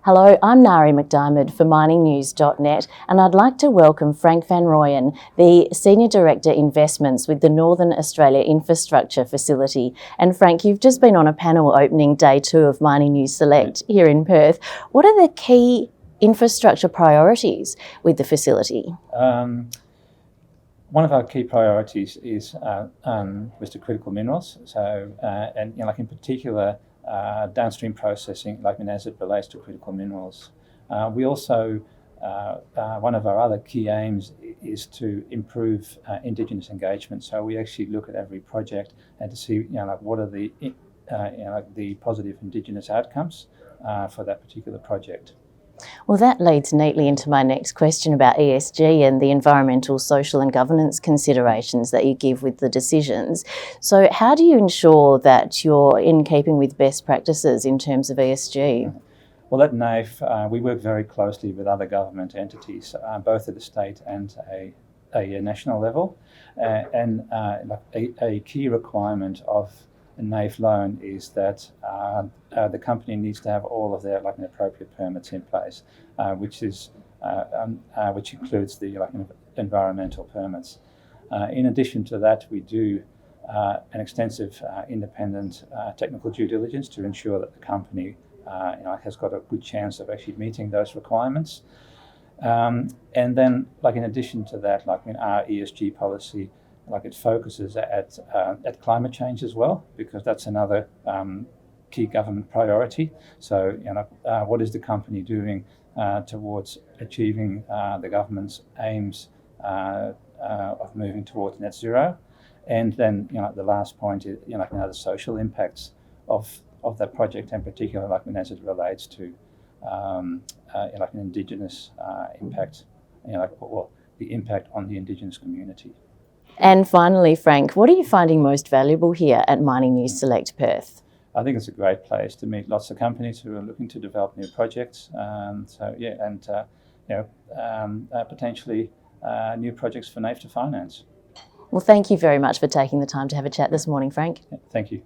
Hello, I'm Nari McDiarmid for miningnews.net, and I'd like to welcome Frank van Rooyen, the Senior Director Investments with the Northern Australia Infrastructure Facility. And Frank, you've just been on a panel opening day 2 of Mining News Select here in Perth. What are the key infrastructure priorities with the facility? One of our key priorities is with the critical minerals. So, and in particular, downstream processing, as it relates to critical minerals. We also, one of our other key aims is to improve Indigenous engagement. So we actually look at every project and to see, what are the positive Indigenous outcomes for that particular project. Well, that leads neatly into my next question about ESG and the environmental, social and governance considerations that you give with the decisions. So how do you ensure that you're in keeping with best practices in terms of ESG? Well, at NAIF, we work very closely with other government entities, both at a state and a national level. A key requirement of a NAIF loan is that the company needs to have all of their appropriate permits in place, which includes the environmental permits. In addition to that, we do an extensive independent technical due diligence to ensure that the company has got a good chance of actually meeting those requirements. And then, in addition to that, our ESG policy, it focuses at climate change as well, because that's another key government priority. So, what is the company doing towards achieving the government's aims of moving towards net zero? And then, the last point is, the social impacts of that project in particular, as it relates to, an Indigenous impact, or the impact on the Indigenous community. And finally, Frank, what are you finding most valuable here at Mining News Select Perth? I think it's a great place to meet lots of companies who are looking to develop new projects. Potentially new projects for NAIF to finance. Well, thank you very much for taking the time to have a chat this morning, Frank. Thank you.